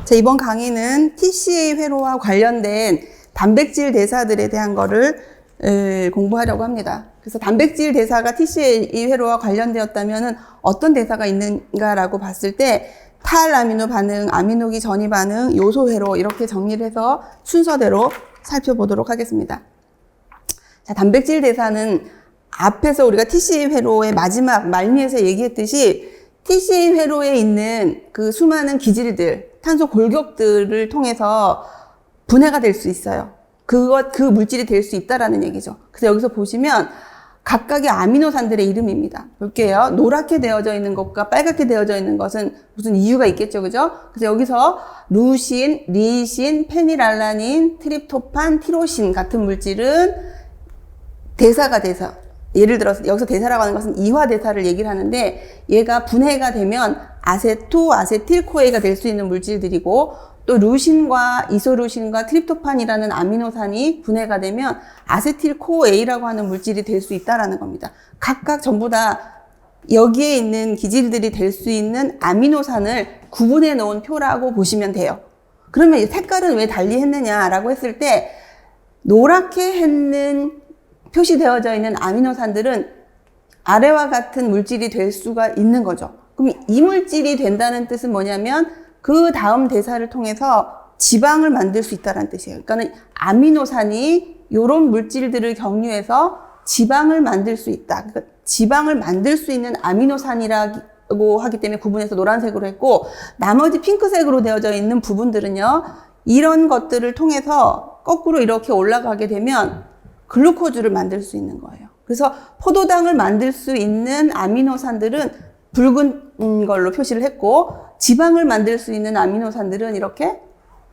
자, 이번 강의는 TCA 회로와 관련된 단백질 대사들에 대한 거를 공부하려고 합니다. 그래서 단백질 대사가 TCA 회로와 관련되었다면 어떤 대사가 있는가라고 봤을 때 탈아미노 반응, 아미노기 전이 반응, 요소 회로 이렇게 정리를 해서 순서대로 살펴보도록 하겠습니다. 자, 단백질 대사는 앞에서 우리가 TCA 회로의 마지막 말미에서 얘기했듯이 TCA 회로에 있는 그 수많은 기질들, 탄소 골격들을 통해서 분해가 될 수 있어요. 그 물질이 될 수 있다라는 얘기죠. 그래서 여기서 보시면 각각의 아미노산들의 이름입니다. 볼게요. 노랗게 되어져 있는 것과 빨갛게 되어져 있는 것은 무슨 이유가 있겠죠, 그죠? 그래서 여기서 루신, 리신, 페닐알라닌, 트립토판, 티로신 같은 물질은 대사가 돼서, 예를 들어서 여기서 대사라고 하는 것은 이화 대사를 얘기를 하는데, 얘가 분해가 되면 아세토, 아세틸코에가 될 수 있는 물질들이고, 또 루신과 이소루신과 트립토판이라는 아미노산이 분해가 되면 아세틸코에라고 하는 물질이 될 수 있다라는 겁니다. 각각 전부 다 여기에 있는 기질들이 될 수 있는 아미노산을 구분해 놓은 표라고 보시면 돼요. 그러면 색깔은 왜 달리 했느냐라고 했을 때, 노랗게 했는 표시되어져 있는 아미노산들은 아래와 같은 물질이 될 수가 있는 거죠. 그럼 이 물질이 된다는 뜻은 뭐냐면 그 다음 대사를 통해서 지방을 만들 수 있다는 뜻이에요. 그러니까 아미노산이 이런 물질들을 경유해서 지방을 만들 수 있다. 그러니까 지방을 만들 수 있는 아미노산이라고 하기 때문에 구분해서 노란색으로 했고, 나머지 핑크색으로 되어져 있는 부분들은요, 이런 것들을 통해서 거꾸로 이렇게 올라가게 되면 글루코즈를 만들 수 있는 거예요. 그래서 포도당을 만들 수 있는 아미노산들은 붉은 걸로 표시를 했고, 지방을 만들 수 있는 아미노산들은 이렇게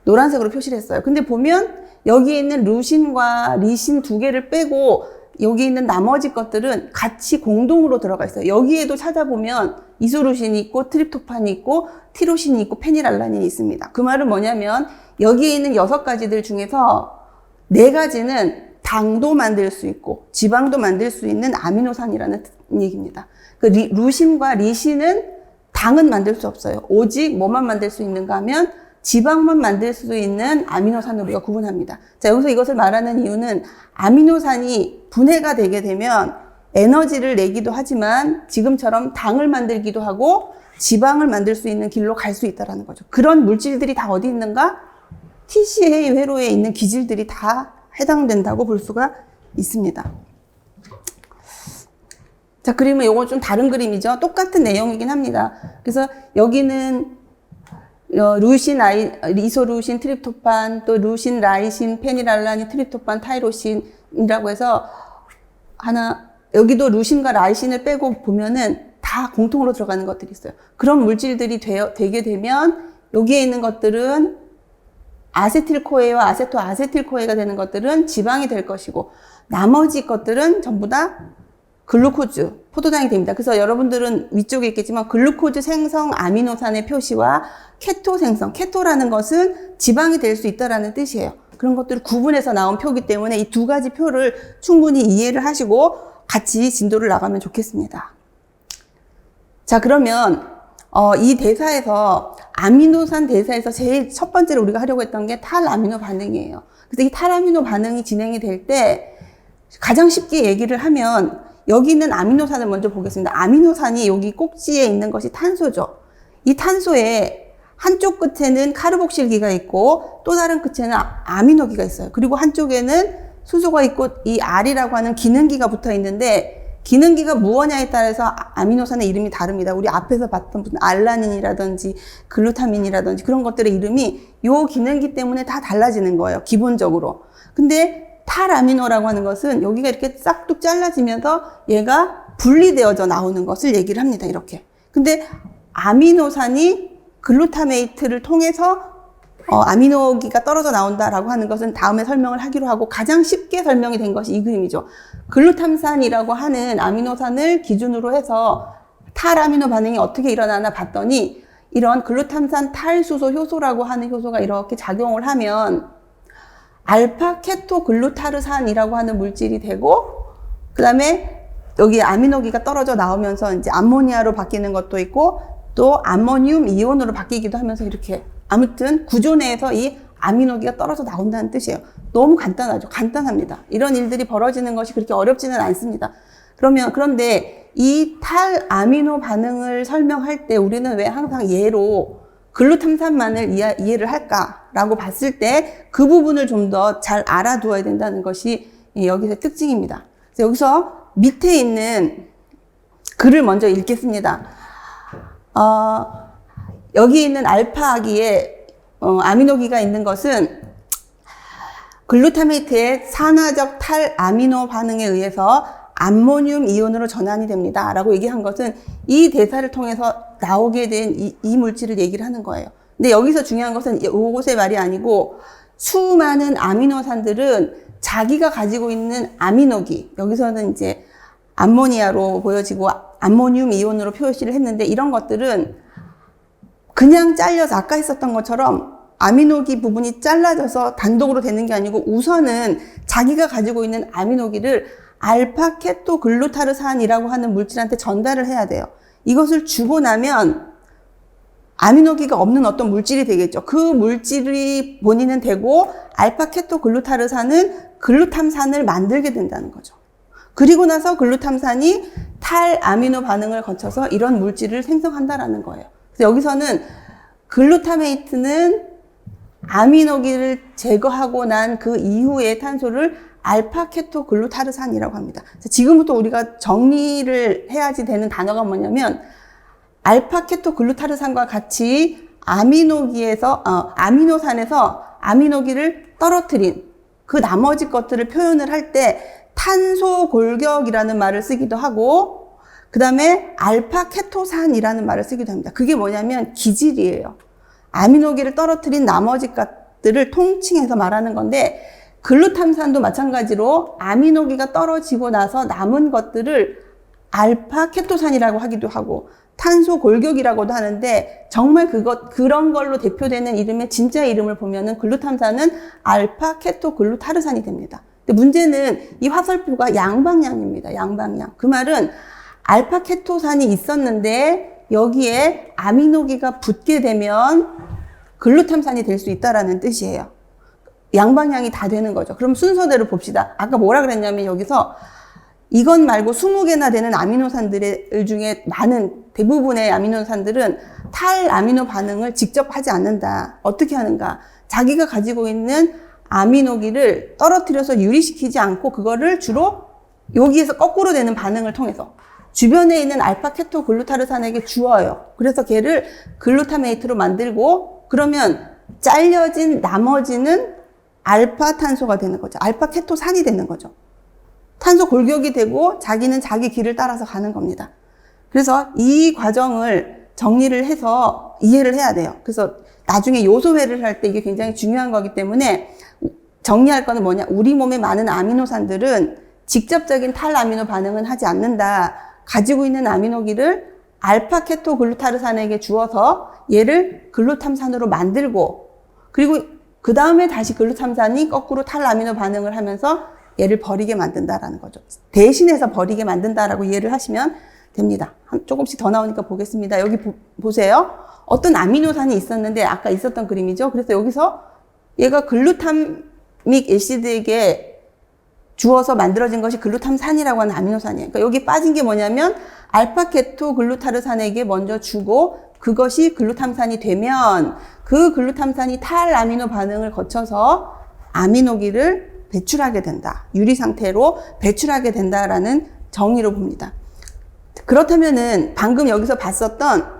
노란색으로 표시를 했어요. 근데 보면 여기에 있는 루신과 리신 두 개를 빼고 여기 있는 나머지 것들은 같이 공동으로 들어가 있어요. 여기에도 찾아보면 이소루신이 있고 트립토판이 있고 티로신이 있고 페닐알라닌이 있습니다. 그 말은 뭐냐면 여기에 있는 6가지들 중에서 4가지는 당도 만들 수 있고 지방도 만들 수 있는 아미노산이라는 얘기입니다. 그 루신과 리신은 당은 만들 수 없어요. 오직 뭐만 만들 수 있는가 하면 지방만 만들 수 있는 아미노산으로 우리가 구분합니다. 자, 여기서 이것을 말하는 이유는 아미노산이 분해가 되게 되면 에너지를 내기도 하지만 지금처럼 당을 만들기도 하고 지방을 만들 수 있는 길로 갈 수 있다는 거죠. 그런 물질들이 다 어디 있는가? TCA 회로에 있는 기질들이 다 해당된다고 볼 수가 있습니다. 자, 그림은 요건 좀 다른 그림이죠. 똑같은 내용이긴 합니다. 그래서 여기는 루신, 이소루신, 트립토판, 또 루신, 라이신, 페닐알라닌, 트립토판, 타이로신이라고 해서 여기도 루신과 라이신을 빼고 보면은 다 공통으로 들어가는 것들이 있어요. 그런 물질들이 되게 되면 여기에 있는 것들은 아세틸코에와 아세토아세틸코에가 되는 것들은 지방이 될 것이고, 나머지 것들은 전부 다 글루코즈, 포도당이 됩니다. 그래서 여러분들은 위쪽에 있겠지만 글루코즈 생성 아미노산의 표시와 케토 생성, 케토라는 것은 지방이 될 수 있다라는 뜻이에요. 그런 것들을 구분해서 나온 표이기 때문에 이 2가지 표를 충분히 이해를 하시고 같이 진도를 나가면 좋겠습니다. 자, 그러면 이 대사에서 아미노산 대사에서 제일 첫 번째로 우리가 하려고 했던 게 탈아미노 반응이에요. 그래서 이 탈아미노 반응이 진행이 될 때 가장 쉽게 얘기를 하면 여기 있는 아미노산을 먼저 보겠습니다. 아미노산이 여기 꼭지에 있는 것이 탄소죠. 이 탄소에 한쪽 끝에는 카르복실기가 있고 또 다른 끝에는 아미노기가 있어요. 그리고 한쪽에는 수소가 있고 이 R이라고 하는 기능기가 붙어 있는데, 기능기가 무엇냐에 따라서 아미노산의 이름이 다릅니다. 우리 앞에서 봤던 무슨 알라닌이라든지 글루타민이라든지 그런 것들의 이름이 요 기능기 때문에 다 달라지는 거예요, 기본적으로. 근데 탈아미노라고 하는 것은 여기가 이렇게 싹둑 잘라지면서 얘가 분리되어져 나오는 것을 얘기를 합니다, 이렇게. 근데 아미노산이 글루타메이트를 통해서 아미노기가 떨어져 나온다라고 하는 것은 다음에 설명을 하기로 하고, 가장 쉽게 설명이 된 것이 이 그림이죠. 글루탐산이라고 하는 아미노산을 기준으로 해서 탈아미노 반응이 어떻게 일어나나 봤더니, 이런 글루탐산 탈수소 효소라고 하는 효소가 이렇게 작용을 하면 알파 케토 글루타르산이라고 하는 물질이 되고, 그 다음에 여기 아미노기가 떨어져 나오면서 이제 암모니아로 바뀌는 것도 있고, 또 암모늄 이온으로 바뀌기도 하면서 이렇게 아무튼 구조 내에서 이 아미노기가 떨어져 나온다는 뜻이에요. 너무 간단하죠. 간단합니다. 이런 일들이 벌어지는 것이 그렇게 어렵지는 않습니다. 그런데 이 탈아미노 반응을 설명할 때 우리는 왜 항상 예로 글루탐산만을 이해를 할까라고 봤을 때 그 부분을 좀 더 잘 알아두어야 된다는 것이 여기서의 특징입니다. 그래서 여기서 밑에 있는 글을 먼저 읽겠습니다. 여기 있는 알파기에 아미노기가 있는 것은 글루타메이트의 산화적 탈아미노 반응에 의해서 암모늄 이온으로 전환이 됩니다. 라고 얘기한 것은 이 대사를 통해서 나오게 된 이 물질을 얘기를 하는 거예요. 근데 여기서 중요한 것은 이것의 말이 아니고 수많은 아미노산들은 자기가 가지고 있는 아미노기, 여기서는 이제 암모니아로 보여지고 암모늄 이온으로 표시를 했는데 이런 것들은 그냥 잘려서 아까 했었던 것처럼 아미노기 부분이 잘라져서 단독으로 되는 게 아니고 우선은 자기가 가지고 있는 아미노기를 알파케토글루타르산이라고 하는 물질한테 전달을 해야 돼요. 이것을 주고 나면 아미노기가 없는 어떤 물질이 되겠죠. 그 물질이 본인은 되고 알파케토글루타르산은 글루탐산을 만들게 된다는 거죠. 그리고 나서 글루탐산이 탈아미노 반응을 거쳐서 이런 물질을 생성한다라는 거예요. 그래서 여기서는 글루타메이트는 아미노기를 제거하고 난 그 이후의 탄소를 알파케토글루타르산이라고 합니다. 지금부터 우리가 정리를 해야지 되는 단어가 뭐냐면 알파케토글루타르산과 같이 아미노산에서 아미노기를 떨어뜨린 그 나머지 것들을 표현을 할 때 탄소 골격이라는 말을 쓰기도 하고 그 다음에 알파케토산이라는 말을 쓰기도 합니다. 그게 뭐냐면 기질이에요. 아미노기를 떨어뜨린 나머지 것들을 통칭해서 말하는 건데 글루탐산도 마찬가지로 아미노기가 떨어지고 나서 남은 것들을 알파케토산이라고 하기도 하고 탄소 골격이라고도 하는데 정말 그런 걸로 대표되는 이름의 진짜 이름을 보면은 글루탐산은 알파케토글루타르산이 됩니다. 근데 문제는 이 화살표가 양방향입니다. 양방향. 그 말은 알파케토산이 있었는데 여기에 아미노기가 붙게 되면 글루탐산이 될 수 있다라는 뜻이에요. 양방향이 다 되는 거죠. 그럼 순서대로 봅시다. 아까 뭐라 그랬냐면 여기서 이건 말고 20개나 되는 아미노산들 중에 대부분의 아미노산들은 탈아미노 반응을 직접 하지 않는다. 어떻게 하는가? 자기가 가지고 있는 아미노기를 떨어뜨려서 유리시키지 않고 그거를 주로 여기에서 거꾸로 되는 반응을 통해서 주변에 있는 알파케토글루타르산에게 주어요. 그래서 걔를 글루타메이트로 만들고 그러면 잘려진 나머지는 알파탄소가 되는 거죠. 알파케토산이 되는 거죠. 탄소 골격이 되고 자기는 자기 길을 따라서 가는 겁니다. 그래서 이 과정을 정리를 해서 이해를 해야 돼요. 그래서 나중에 요소회를 할 때 이게 굉장히 중요한 거기 때문에 정리할 거는 뭐냐. 우리 몸에 많은 아미노산들은 직접적인 탈아미노 반응은 하지 않는다. 가지고 있는 아미노기를 알파케토글루타르산에게 주어서 얘를 글루탐산으로 만들고 그리고 그 다음에 다시 글루탐산이 거꾸로 탈아미노 반응을 하면서 얘를 버리게 만든다라는 거죠. 대신해서 버리게 만든다라고 이해를 하시면 됩니다. 조금씩 더 나오니까 보겠습니다. 여기 보세요. 어떤 아미노산이 있었는데 아까 있었던 그림이죠. 그래서 여기서 얘가 글루타믹 애시드에게 주어서 만들어진 것이 글루탐산이라고 하는 아미노산이에요. 그러니까 여기 빠진 게 뭐냐면 알파케토글루타르산에게 먼저 주고 그것이 글루탐산이 되면 그 글루탐산이 탈아미노 반응을 거쳐서 아미노기를 배출하게 된다. 유리 상태로 배출하게 된다라는 정의로 봅니다. 그렇다면은 방금 여기서 봤었던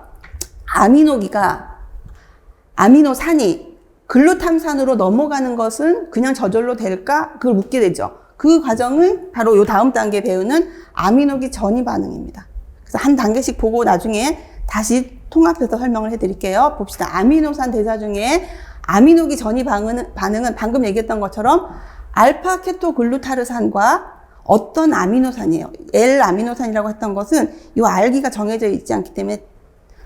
아미노산이 글루탐산으로 넘어가는 것은 그냥 저절로 될까? 그걸 묻게 되죠. 그 과정은 바로 요 다음 단계 배우는 아미노기 전이 반응입니다. 그래서 한 단계씩 보고 나중에 다시 통합해서 설명을 해드릴게요. 봅시다. 아미노산 대사 중에 아미노기 전이 반응은 방금 얘기했던 것처럼 알파케토글루타르산과 어떤 아미노산이에요. L아미노산이라고 했던 것은 이 알기가 정해져 있지 않기 때문에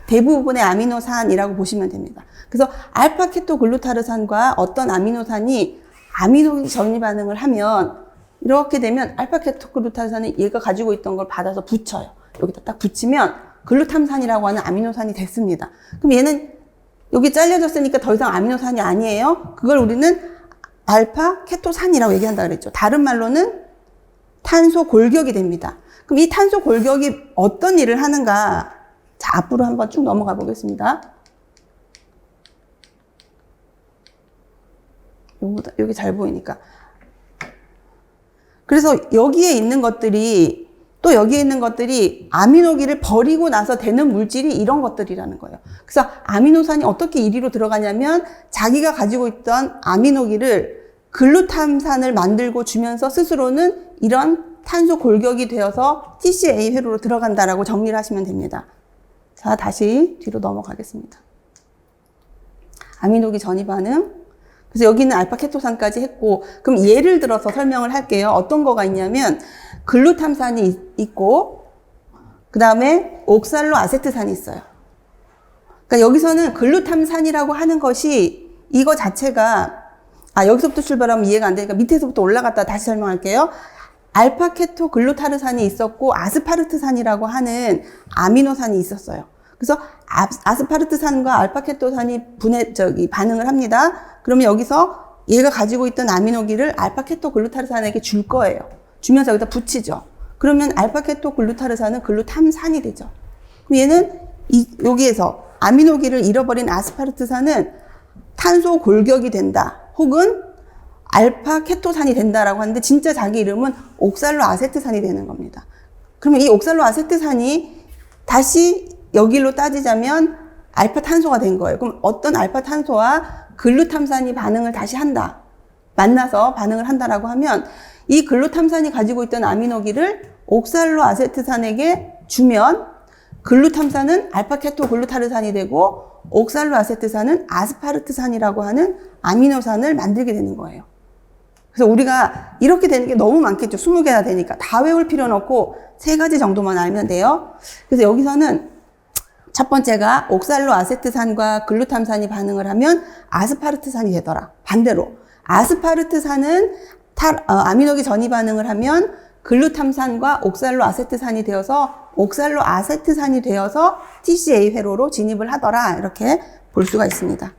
대부분의 아미노산이라고 보시면 됩니다. 그래서 알파케토글루타르산과 어떤 아미노산이 아미노기 전이 반응을 하면 이렇게 되면 알파케토글루타르산이 얘가 가지고 있던 걸 받아서 붙여요. 여기다 딱 붙이면 글루탐산이라고 하는 아미노산이 됐습니다. 그럼 얘는 여기 잘려졌으니까 더 이상 아미노산이 아니에요. 그걸 우리는 알파 케토산이라고 얘기한다 그랬죠. 다른 말로는 탄소 골격이 됩니다. 그럼 이 탄소 골격이 어떤 일을 하는가? 자, 앞으로 한번 쭉 넘어가 보겠습니다. 여기 잘 보이니까. 그래서 여기에 있는 것들이 또 여기에 있는 것들이 아미노기를 버리고 나서 되는 물질이 이런 것들이라는 거예요. 그래서 아미노산이 어떻게 이리로 들어가냐면 자기가 가지고 있던 아미노기를 글루탐산을 만들고 주면서 스스로는 이런 탄소 골격이 되어서 TCA 회로로 들어간다라고 정리를 하시면 됩니다. 자, 다시 뒤로 넘어가겠습니다. 아미노기 전이 반응. 그래서 여기는 알파 케토산까지 했고, 그럼 예를 들어서 설명을 할게요. 어떤 거가 있냐면 글루탐산이 있고 그 다음에 옥살로 아세트산이 있어요. 그러니까 여기서는 글루탐산이라고 하는 것이 이거 자체가 여기서부터 출발하면 이해가 안 되니까 밑에서부터 올라갔다 다시 설명할게요. 알파 케토 글루타르산이 있었고 아스파르트산이라고 하는 아미노산이 있었어요. 그래서 아스파르트산과 알파 케토산이 반응을 합니다. 그러면 여기서 얘가 가지고 있던 아미노기를 알파 케토 글루타르산에게 줄 거예요. 주면서 여기다 붙이죠. 그러면 알파 케토 글루타르산은 글루탐산이 되죠. 그럼 얘는 여기에서 아미노기를 잃어버린 아스파르트산은 탄소 골격이 된다. 혹은 알파 케토산이 된다라고 하는데 진짜 자기 이름은 옥살로 아세트산이 되는 겁니다. 그러면 이 옥살로 아세트산이 다시 여기로 따지자면 알파 탄소가 된 거예요. 그럼 어떤 알파 탄소와 글루탐산이 반응을 다시 한다. 만나서 반응을 한다라고 하면 이 글루탐산이 가지고 있던 아미노기를 옥살로 아세트산에게 주면 글루탐산은 알파 케토 글루타르산이 되고 옥살로 아세트산은 아스파르트산이라고 하는 아미노산을 만들게 되는 거예요. 그래서 우리가 이렇게 되는 게 너무 많겠죠. 20개나 되니까. 다 외울 필요는 없고 3가지 정도만 알면 돼요. 그래서 여기서는 첫 번째가 옥살로 아세트산과 글루탐산이 반응을 하면 아스파르트산이 되더라. 반대로 아스파르트산은 아미노기 전이 반응을 하면 글루탐산과 옥살로 아세트산이 되어서 옥살로 아세트산이 되어서 TCA 회로로 진입을 하더라. 이렇게 볼 수가 있습니다.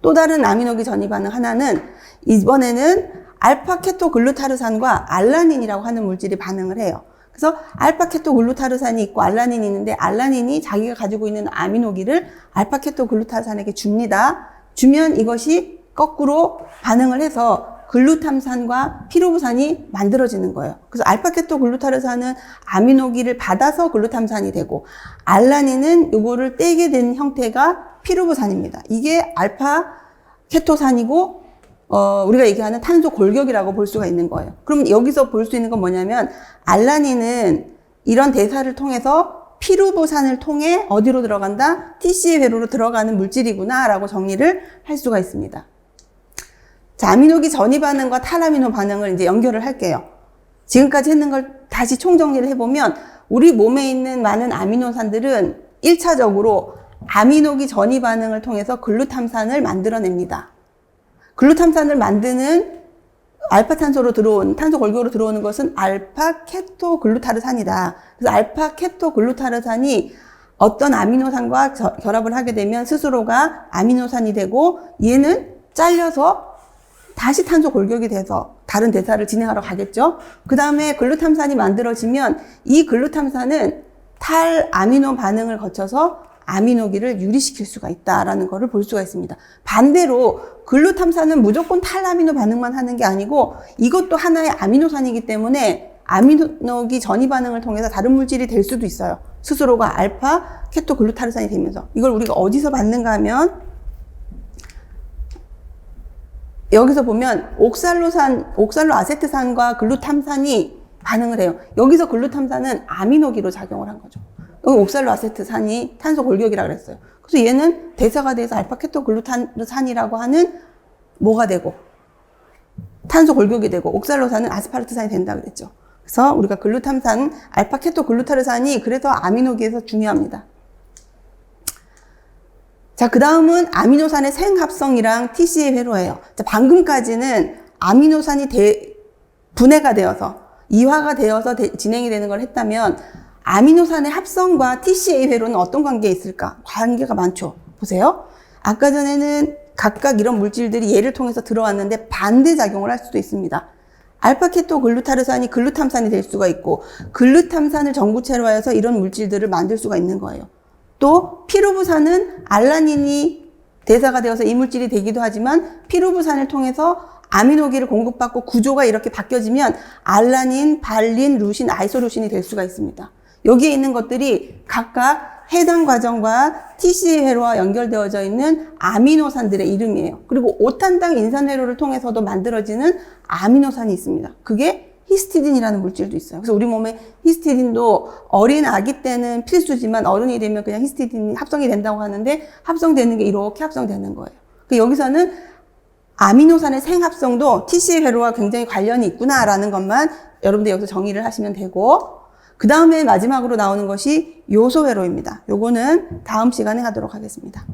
또 다른 아미노기 전이 반응 하나는 이번에는 알파 케토 글루타르산과 알라닌이라고 하는 물질이 반응을 해요. 그래서 알파 케토 글루타르산이 있고 알라닌이 있는데 알라닌이 자기가 가지고 있는 아미노기를 알파 케토 글루타르산에게 줍니다. 주면 이것이 거꾸로 반응을 해서 글루탐산과 피루부산이 만들어지는 거예요. 그래서 알파 케토 글루타르산은 아미노기를 받아서 글루탐산이 되고 알라닌은 이거를 떼게 된 형태가 피루부산입니다. 이게 알파 케토산이고 우리가 얘기하는 탄소 골격이라고 볼 수가 있는 거예요. 그럼 여기서 볼 수 있는 건 뭐냐면 알라닌은 이런 대사를 통해서 피루부산을 통해 어디로 들어간다? TCA 회로로 들어가는 물질이구나 라고 정리를 할 수가 있습니다. 자, 아미노기 전이 반응과 탈아미노 반응을 이제 연결을 할게요. 지금까지 했는 걸 다시 총정리를 해보면 우리 몸에 있는 많은 아미노산들은 1차적으로 아미노기 전이 반응을 통해서 글루탐산을 만들어냅니다. 글루탐산을 만드는 알파탄소로 들어온, 탄소 골격으로 들어오는 것은 알파 케토 글루타르산이다. 그래서 알파 케토 글루타르산이 어떤 아미노산과 결합을 하게 되면 스스로가 아미노산이 되고 얘는 잘려서 다시 탄소 골격이 돼서 다른 대사를 진행하러 가겠죠. 그 다음에 글루탐산이 만들어지면 이 글루탐산은 탈아미노 반응을 거쳐서 아미노기를 유리시킬 수가 있다라는 것을 볼 수가 있습니다. 반대로 글루탐산은 무조건 탈아미노 반응만 하는 게 아니고 이것도 하나의 아미노산이기 때문에 아미노기 전이 반응을 통해서 다른 물질이 될 수도 있어요. 스스로가 알파 케토 글루타르산이 되면서. 이걸 우리가 어디서 받는가 하면 여기서 보면 옥살로 아세트산과 글루탐산이 반응을 해요. 여기서 글루탐산은 아미노기로 작용을 한 거죠. 여기 옥살로 아세트산이 탄소 골격이라고 그랬어요. 그래서 얘는 대사가 돼서 알파 케토 글루타르산이라고 하는 뭐가 되고 탄소 골격이 되고 옥살로산은 아스파르트산이 된다 그랬죠. 그래서 우리가 글루탐산, 알파 케토 글루타르산이 그래서 아미노기에서 중요합니다. 자, 그 다음은 아미노산의 생합성이랑 TCA 회로예요. 자, 방금까지는 아미노산이 분해가 되어서 이화가 되어서 진행이 되는 걸 했다면 아미노산의 합성과 TCA 회로는 어떤 관계에 있을까? 관계가 많죠. 보세요. 아까 전에는 각각 이런 물질들이 얘를 통해서 들어왔는데 반대 작용을 할 수도 있습니다. 알파케토글루타르산이 글루탐산이 될 수가 있고 글루탐산을 전구체로 하여서 이런 물질들을 만들 수가 있는 거예요. 또 피루부산은 알라닌이 대사가 되어서 이물질이 되기도 하지만 피루부산을 통해서 아미노기를 공급받고 구조가 이렇게 바뀌어지면 알라닌, 발린, 루신, 아이소루신이 될 수가 있습니다. 여기에 있는 것들이 각각 해당 과정과 TCA 회로와 연결되어져 있는 아미노산들의 이름이에요. 그리고 5탄당 인산회로를 통해서도 만들어지는 아미노산이 있습니다. 그게 히스티딘이라는 물질도 있어요. 그래서 우리 몸에 히스티딘도 어린 아기 때는 필수지만 어른이 되면 그냥 히스티딘이 합성이 된다고 하는데 합성되는 게 이렇게 합성되는 거예요. 여기서는 아미노산의 생합성도 TCA 회로와 굉장히 관련이 있구나라는 것만 여러분들 여기서 정의를 하시면 되고, 그 다음에 마지막으로 나오는 것이 요소 회로입니다. 요거는 다음 시간에 하도록 하겠습니다.